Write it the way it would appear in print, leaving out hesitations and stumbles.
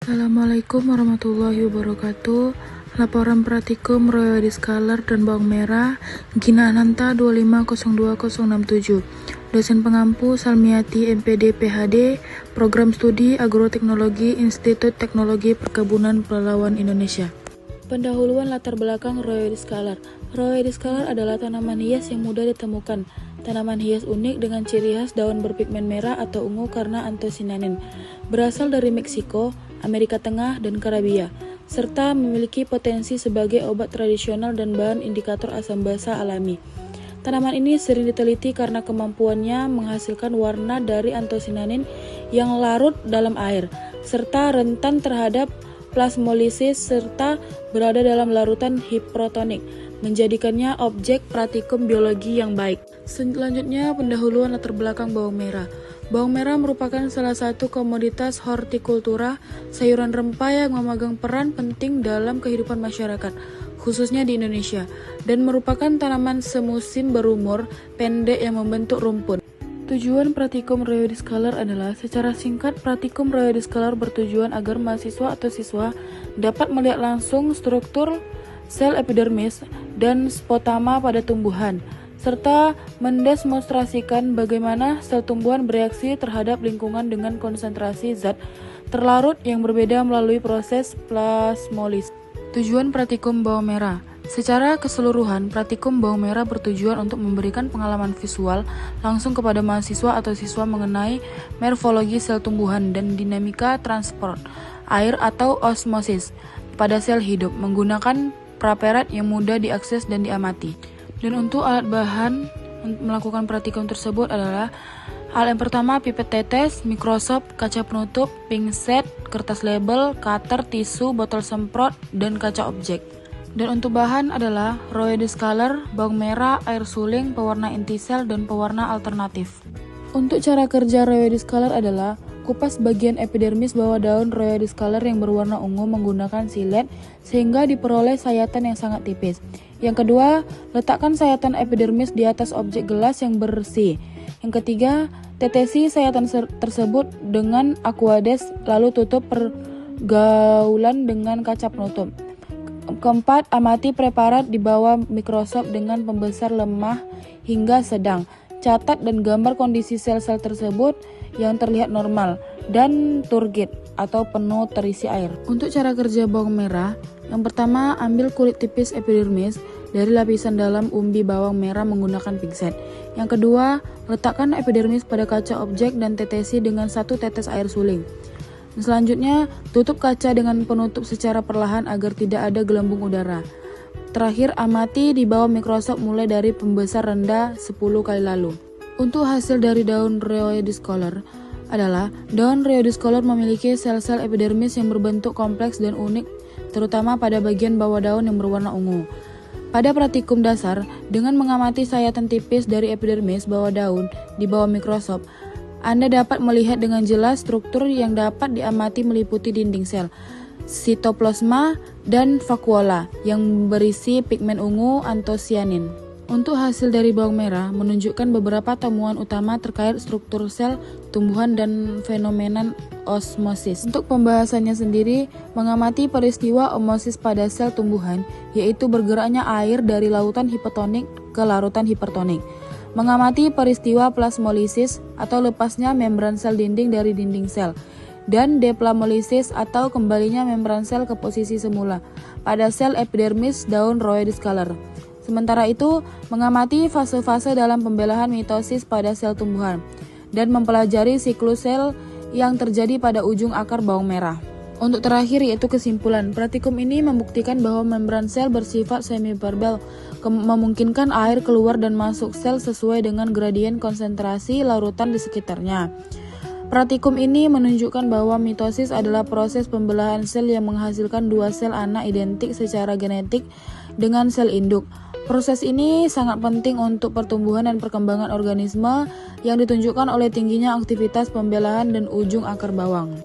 Assalamualaikum warahmatullahi wabarakatuh. Laporan Pratikum Royal Scholar dan Bawang Merah Gina Ananta 25020067. Dosen pengampu Salmiati MPD PhD, Program Studi Agroteknologi Institut Teknologi Perkebunan Pelalawan Indonesia. Pendahuluan latar belakang Royal Scholar. Royal Scholar adalah tanaman hias yang mudah ditemukan. Tanaman hias unik dengan ciri khas daun berpigmen merah atau ungu karena antosianin. Berasal dari Meksiko, Amerika Tengah, dan Karibia, serta memiliki potensi sebagai obat tradisional dan bahan indikator asam basa alami. Tanaman ini sering diteliti karena kemampuannya menghasilkan warna dari antosianin yang larut dalam air, serta rentan terhadap plasmolisis serta berada dalam larutan hipertonik, menjadikannya objek pratikum biologi yang baik. Selanjutnya, pendahuluan latar belakang bawang merah. Bawang merah merupakan salah satu komoditas hortikultura, sayuran rempah yang memegang peran penting dalam kehidupan masyarakat, khususnya di Indonesia, dan merupakan tanaman semusim berumur pendek yang membentuk rumput. Tujuan Pratikum Royal Scholar adalah, secara singkat, Pratikum Royal Scholar bertujuan agar mahasiswa atau siswa dapat melihat langsung struktur sel epidermis dan spotama pada tumbuhan, serta mendemonstrasikan bagaimana sel tumbuhan bereaksi terhadap lingkungan dengan konsentrasi zat terlarut yang berbeda melalui proses plasmolis. Tujuan Pratikum Bawang Merah. Secara keseluruhan, Pratikum Bawang Merah bertujuan untuk memberikan pengalaman visual langsung kepada mahasiswa atau siswa mengenai morfologi sel tumbuhan dan dinamika transport air atau osmosis pada sel hidup menggunakan praperat yang mudah diakses dan diamati. Dan untuk alat bahan untuk melakukan pratikum tersebut adalah hal yang pertama, pipet tetes, mikrosop, kaca penutup, pinset, kertas label, cutter, tisu, botol semprot, dan kaca objek. Dan untuk bahan adalah Royal Scholar, bawang merah, air suling, pewarna inti sel, dan pewarna alternatif. Untuk cara kerja Royal Scholar adalah kupas bagian epidermis bawah daun Royal Scholar yang berwarna ungu menggunakan silet sehingga diperoleh sayatan yang sangat tipis. Yang kedua, letakkan sayatan epidermis di atas objek gelas yang bersih. Yang ketiga, tetesi sayatan tersebut dengan aqueous lalu tutup pergaulan dengan kaca penutup. Keempat, amati preparat di bawah mikroskop dengan pembesar lemah hingga sedang. Catat dan gambar kondisi sel-sel tersebut yang terlihat normal dan turgid atau penuh terisi air. Untuk cara kerja bawang merah, yang pertama, ambil kulit tipis epidermis dari lapisan dalam umbi bawang merah menggunakan pinset. Yang kedua, letakkan epidermis pada kaca objek dan tetesi dengan 1 tetes air suling. Selanjutnya, tutup kaca dengan penutup secara perlahan agar tidak ada gelembung udara. Terakhir, amati di bawah mikroskop mulai dari pembesar rendah 10 kali lalu. Untuk hasil dari daun Royal Scholar adalah, daun Royal Scholar memiliki sel-sel epidermis yang berbentuk kompleks dan unik, terutama pada bagian bawah daun yang berwarna ungu. Pada pratikum dasar, dengan mengamati sayatan tipis dari epidermis bawah daun di bawah mikroskop, Anda dapat melihat dengan jelas struktur yang dapat diamati meliputi dinding sel, sitoplasma, dan vakuola yang berisi pigmen ungu antosianin. Untuk hasil dari bawang merah menunjukkan beberapa temuan utama terkait struktur sel tumbuhan dan fenomena osmosis. Untuk pembahasannya sendiri, mengamati peristiwa osmosis pada sel tumbuhan, yaitu bergeraknya air dari larutan hipertonik ke larutan hipertonik. Mengamati peristiwa plasmolisis atau lepasnya membran sel dinding dari dinding sel, dan deplasmolisis atau kembalinya membran sel ke posisi semula pada sel epidermis daun Royal Scholar. Sementara itu, mengamati fase-fase dalam pembelahan mitosis pada sel tumbuhan dan mempelajari siklus sel yang terjadi pada ujung akar bawang merah. Untuk terakhir yaitu kesimpulan, pratikum ini membuktikan bahwa membran sel bersifat semi-permeabel, memungkinkan air keluar dan masuk sel sesuai dengan gradien konsentrasi larutan di sekitarnya. Pratikum ini menunjukkan bahwa mitosis adalah proses pembelahan sel yang menghasilkan 2 sel anak identik secara genetik dengan sel induk. Proses ini sangat penting untuk pertumbuhan dan perkembangan organisme yang ditunjukkan oleh tingginya aktivitas pembelahan dan ujung akar bawang.